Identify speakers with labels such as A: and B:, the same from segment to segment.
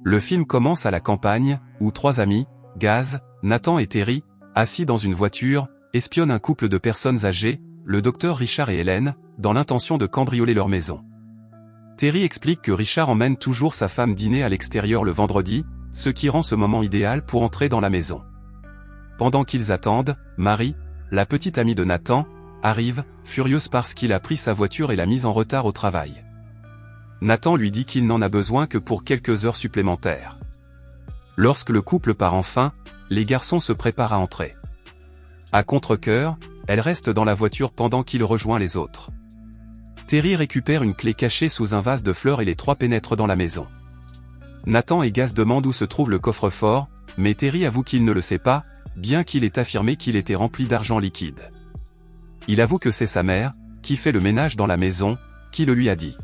A: Le film commence à la campagne, où trois amis, Gaz, Nathan et Terry, assis dans une voiture, espionnent un couple de personnes âgées, le docteur Richard et Hélène, dans l'intention de cambrioler leur maison. Terry explique que Richard emmène toujours sa femme dîner à l'extérieur le vendredi, ce qui rend ce moment idéal pour entrer dans la maison. Pendant qu'ils attendent, Marie, la petite amie de Nathan, arrive, furieuse parce qu'il a pris sa voiture et l'a mise en retard au travail. Nathan lui dit qu'il n'en a besoin que pour quelques heures supplémentaires. Lorsque le couple part enfin, les garçons se préparent à entrer. À contre-cœur, elle reste dans la voiture pendant qu'il rejoint les autres. Terry récupère une clé cachée sous un vase de fleurs et les trois pénètrent dans la maison. Nathan et Gaz demandent où se trouve le coffre-fort, mais Terry avoue qu'il ne le sait pas, bien qu'il ait affirmé qu'il était rempli d'argent liquide. Il avoue que c'est sa mère, qui fait le ménage dans la maison, qui le lui a dit.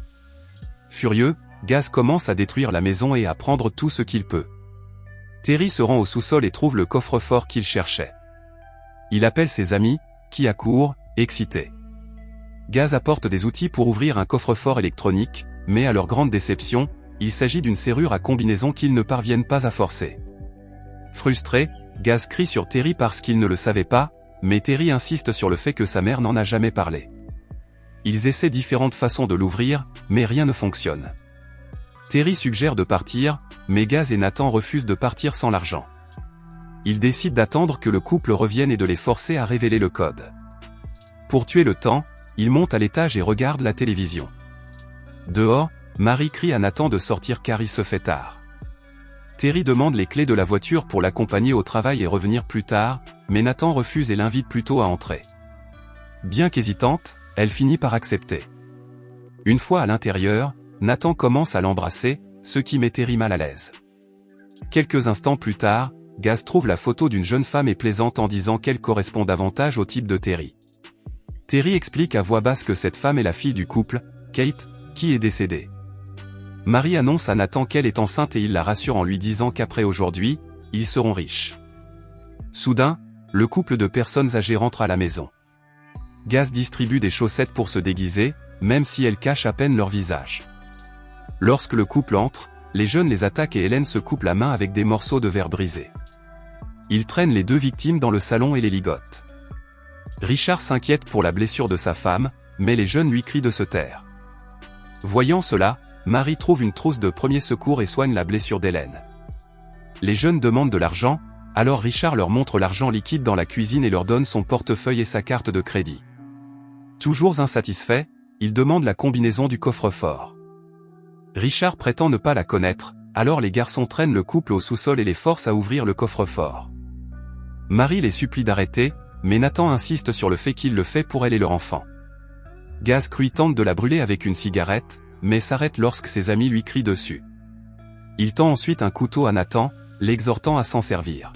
A: Furieux, Gaz commence à détruire la maison et à prendre tout ce qu'il peut. Terry se rend au sous-sol et trouve le coffre-fort qu'il cherchait. Il appelle ses amis, qui accourent, excités. Gaz apporte des outils pour ouvrir un coffre-fort électronique, mais à leur grande déception, il s'agit d'une serrure à combinaison qu'ils ne parviennent pas à forcer. Frustré, Gaz crie sur Terry parce qu'il ne le savait pas, mais Terry insiste sur le fait que sa mère n'en a jamais parlé. Ils essaient différentes façons de l'ouvrir, mais rien ne fonctionne. Terry suggère de partir, mais Gaz et Nathan refusent de partir sans l'argent. Ils décident d'attendre que le couple revienne et de les forcer à révéler le code. Pour tuer le temps, ils montent à l'étage et regardent la télévision. Dehors, Marie crie à Nathan de sortir car il se fait tard. Terry demande les clés de la voiture pour l'accompagner au travail et revenir plus tard, mais Nathan refuse et l'invite plutôt à entrer. Bien qu'hésitante, elle finit par accepter. Une fois à l'intérieur, Nathan commence à l'embrasser, ce qui met Terry mal à l'aise. Quelques instants plus tard, Gaz trouve la photo d'une jeune femme et plaisante en disant qu'elle correspond davantage au type de Terry. Terry explique à voix basse que cette femme est la fille du couple, Kate, qui est décédée. Marie annonce à Nathan qu'elle est enceinte et il la rassure en lui disant qu'après aujourd'hui, ils seront riches. Soudain, le couple de personnes âgées rentre à la maison. Gaz distribue des chaussettes pour se déguiser, même si elles cachent à peine leur visage. Lorsque le couple entre, les jeunes les attaquent et Hélène se coupe la main avec des morceaux de verre brisés. Il traîne les deux victimes dans le salon et les ligote. Richard s'inquiète pour la blessure de sa femme, mais les jeunes lui crient de se taire. Voyant cela, Marie trouve une trousse de premiers secours et soigne la blessure d'Hélène. Les jeunes demandent de l'argent, alors Richard leur montre l'argent liquide dans la cuisine et leur donne son portefeuille et sa carte de crédit. Toujours insatisfait, il demande la combinaison du coffre-fort. Richard prétend ne pas la connaître, alors les garçons traînent le couple au sous-sol et les forcent à ouvrir le coffre-fort. Marie les supplie d'arrêter, mais Nathan insiste sur le fait qu'il le fait pour elle et leur enfant. Gaz tente de la brûler avec une cigarette, mais s'arrête lorsque ses amis lui crient dessus. Il tend ensuite un couteau à Nathan, l'exhortant à s'en servir.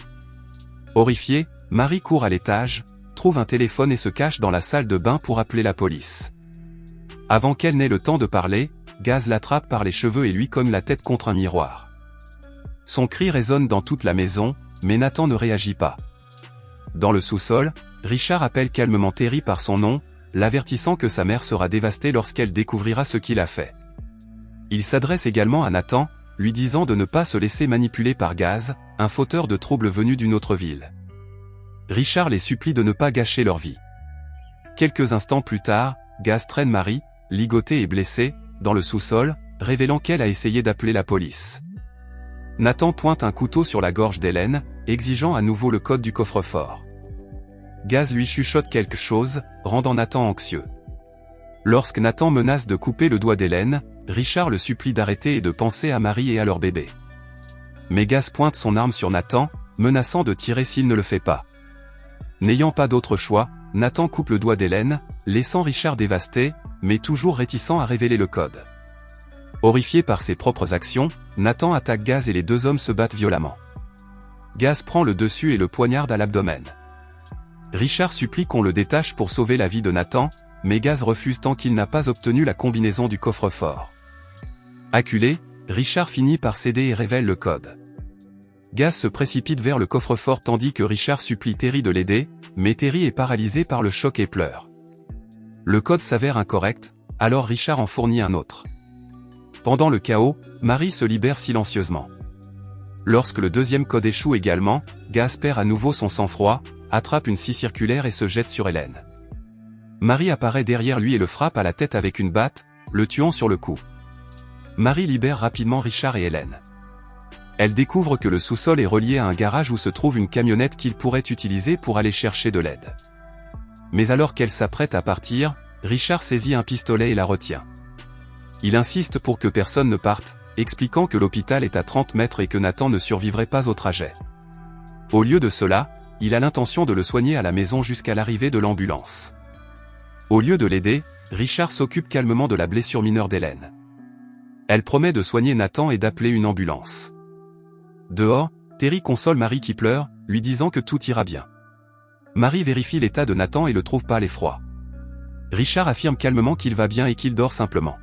A: Horrifiée, Marie court à l'étage, trouve un téléphone et se cache dans la salle de bain pour appeler la police. Avant qu'elle n'ait le temps de parler, Gaz l'attrape par les cheveux et lui cogne la tête contre un miroir. Son cri résonne dans toute la maison, mais Nathan ne réagit pas. Dans le sous-sol, Richard appelle calmement Terry par son nom, l'avertissant que sa mère sera dévastée lorsqu'elle découvrira ce qu'il a fait. Il s'adresse également à Nathan, lui disant de ne pas se laisser manipuler par Gaz, un fauteur de troubles venu d'une autre ville. Richard les supplie de ne pas gâcher leur vie. Quelques instants plus tard, Gaz traîne Marie, ligotée et blessée, dans le sous-sol, révélant qu'elle a essayé d'appeler la police. Nathan pointe un couteau sur la gorge d'Hélène, exigeant à nouveau le code du coffre-fort. Gaz lui chuchote quelque chose, rendant Nathan anxieux. Lorsque Nathan menace de couper le doigt d'Hélène, Richard le supplie d'arrêter et de penser à Marie et à leur bébé. Mais Gaz pointe son arme sur Nathan, menaçant de tirer s'il ne le fait pas. N'ayant pas d'autre choix, Nathan coupe le doigt d'Hélène, laissant Richard dévasté, mais toujours réticent à révéler le code. Horrifié par ses propres actions, Nathan attaque Gaz et les deux hommes se battent violemment. Gaz prend le dessus et le poignarde à l'abdomen. Richard supplie qu'on le détache pour sauver la vie de Nathan, mais Gaz refuse tant qu'il n'a pas obtenu la combinaison du coffre-fort. Acculé, Richard finit par céder et révèle le code. Gaz se précipite vers le coffre-fort tandis que Richard supplie Terry de l'aider, mais Terry est paralysé par le choc et pleure. Le code s'avère incorrect, alors Richard en fournit un autre. Pendant le chaos, Marie se libère silencieusement. Lorsque le deuxième code échoue également, Gaz perd à nouveau son sang-froid, attrape une scie circulaire et se jette sur Hélène. Marie apparaît derrière lui et le frappe à la tête avec une batte, le tuant sur le coup. Marie libère rapidement Richard et Hélène. Elle découvre que le sous-sol est relié à un garage où se trouve une camionnette qu'il pourrait utiliser pour aller chercher de l'aide. Mais alors qu'elle s'apprête à partir, Richard saisit un pistolet et la retient. Il insiste pour que personne ne parte, expliquant que l'hôpital est à 30 mètres et que Nathan ne survivrait pas au trajet. Au lieu de cela, il a l'intention de le soigner à la maison jusqu'à l'arrivée de l'ambulance. Au lieu de l'aider, Richard s'occupe calmement de la blessure mineure d'Hélène. Elle promet de soigner Nathan et d'appeler une ambulance. Dehors, Terry console Marie qui pleure, lui disant que tout ira bien. Marie vérifie l'état de Nathan et le trouve pas à l'effroi. Richard affirme calmement qu'il va bien et qu'il dort simplement.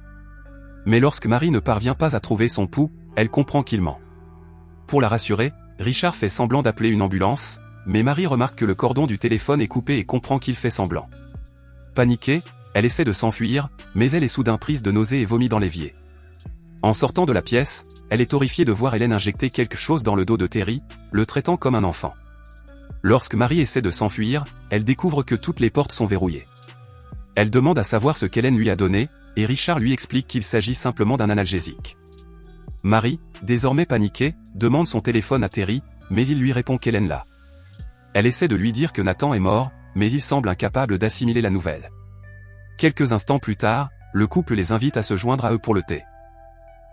A: Mais lorsque Marie ne parvient pas à trouver son pouls, elle comprend qu'il ment. Pour la rassurer, Richard fait semblant d'appeler une ambulance, mais Marie remarque que le cordon du téléphone est coupé et comprend qu'il fait semblant. Paniquée, elle essaie de s'enfuir, mais elle est soudain prise de nausées et vomit dans l'évier. En sortant de la pièce, elle est horrifiée de voir Hélène injecter quelque chose dans le dos de Terry, le traitant comme un enfant. Lorsque Marie essaie de s'enfuir, elle découvre que toutes les portes sont verrouillées. Elle demande à savoir ce qu'Hélène lui a donné, et Richard lui explique qu'il s'agit simplement d'un analgésique. Marie, désormais paniquée, demande son téléphone à Terry, mais il lui répond qu'Hélène l'a. Elle essaie de lui dire que Nathan est mort, mais il semble incapable d'assimiler la nouvelle. Quelques instants plus tard, le couple les invite à se joindre à eux pour le thé.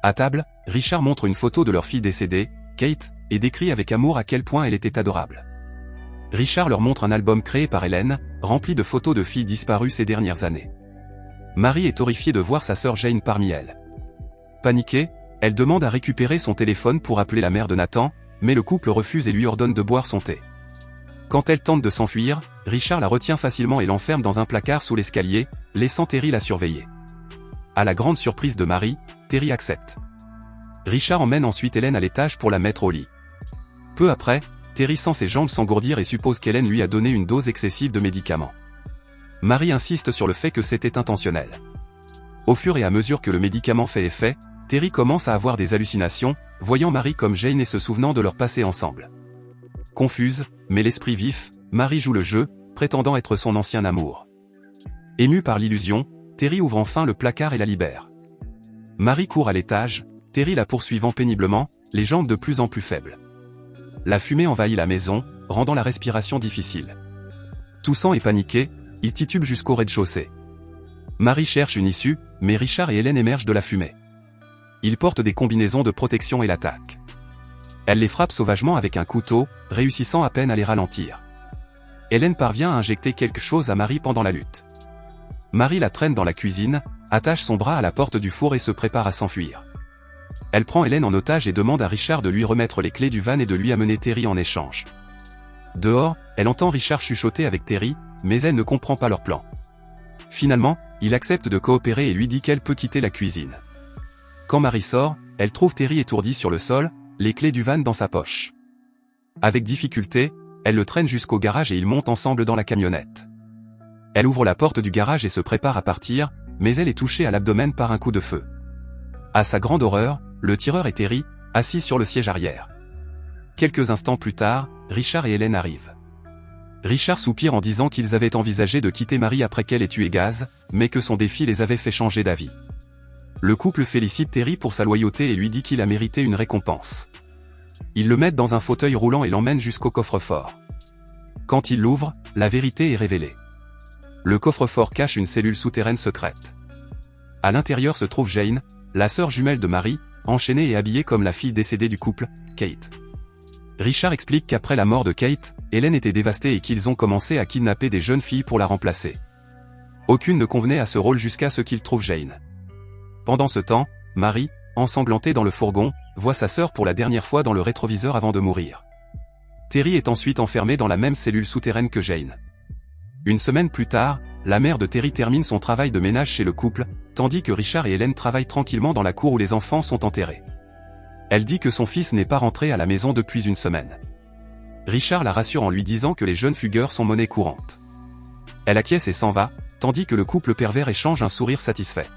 A: À table, Richard montre une photo de leur fille décédée, Kate, et décrit avec amour à quel point elle était adorable. Richard leur montre un album créé par Hélène, rempli de photos de filles disparues ces dernières années. Marie est horrifiée de voir sa sœur Jane parmi elles. Paniquée, elle demande à récupérer son téléphone pour appeler la mère de Nathan, mais le couple refuse et lui ordonne de boire son thé. Quand elle tente de s'enfuir, Richard la retient facilement et l'enferme dans un placard sous l'escalier, laissant Terry la surveiller. À la grande surprise de Marie, Terry accepte. Richard emmène ensuite Hélène à l'étage pour la mettre au lit. Peu après, Terry sent ses jambes s'engourdir et suppose qu'Hélène lui a donné une dose excessive de médicaments. Marie insiste sur le fait que c'était intentionnel. Au fur et à mesure que le médicament fait effet, Terry commence à avoir des hallucinations, voyant Marie comme Jane et se souvenant de leur passé ensemble. Confuse, mais l'esprit vif, Marie joue le jeu, prétendant être son ancien amour. Émue par l'illusion, Terry ouvre enfin le placard et la libère. Marie court à l'étage, Terry la poursuivant péniblement, les jambes de plus en plus faibles. La fumée envahit la maison, rendant la respiration difficile. Toussant et paniqué, il titube jusqu'au rez-de-chaussée. Marie cherche une issue, mais Richard et Hélène émergent de la fumée. Ils portent des combinaisons de protection et l'attaquent. Elle les frappe sauvagement avec un couteau, réussissant à peine à les ralentir. Hélène parvient à injecter quelque chose à Marie pendant la lutte. Marie la traîne dans la cuisine, attache son bras à la porte du four et se prépare à s'enfuir. Elle prend Hélène en otage et demande à Richard de lui remettre les clés du van et de lui amener Terry en échange. Dehors, elle entend Richard chuchoter avec Terry, mais elle ne comprend pas leur plan. Finalement, il accepte de coopérer et lui dit qu'elle peut quitter la cuisine. Quand Marie sort, elle trouve Terry étourdi sur le sol, les clés du van dans sa poche. Avec difficulté, elle le traîne jusqu'au garage et ils montent ensemble dans la camionnette. Elle ouvre la porte du garage et se prépare à partir, mais elle est touchée à l'abdomen par un coup de feu. À sa grande horreur, le tireur est Terry, assis sur le siège arrière. Quelques instants plus tard, Richard et Hélène arrivent. Richard soupire en disant qu'ils avaient envisagé de quitter Marie après qu'elle ait tué Gaz, mais que son défi les avait fait changer d'avis. Le couple félicite Terry pour sa loyauté et lui dit qu'il a mérité une récompense. Ils le mettent dans un fauteuil roulant et l'emmènent jusqu'au coffre-fort. Quand il l'ouvre, la vérité est révélée. Le coffre-fort cache une cellule souterraine secrète. À l'intérieur se trouve Jane, la sœur jumelle de Marie, enchaînée et habillée comme la fille décédée du couple, Kate. Richard explique qu'après la mort de Kate, Hélène était dévastée et qu'ils ont commencé à kidnapper des jeunes filles pour la remplacer. Aucune ne convenait à ce rôle jusqu'à ce qu'ils trouvent Jane. Pendant ce temps, Marie, ensanglantée dans le fourgon, voit sa sœur pour la dernière fois dans le rétroviseur avant de mourir. Terry est ensuite enfermé dans la même cellule souterraine que Jane. Une semaine plus tard, la mère de Terry termine son travail de ménage chez le couple, tandis que Richard et Hélène travaillent tranquillement dans la cour où les enfants sont enterrés. Elle dit que son fils n'est pas rentré à la maison depuis une semaine. Richard la rassure en lui disant que les jeunes fugueurs sont monnaie courante. Elle acquiesce et s'en va, tandis que le couple pervers échange un sourire satisfait.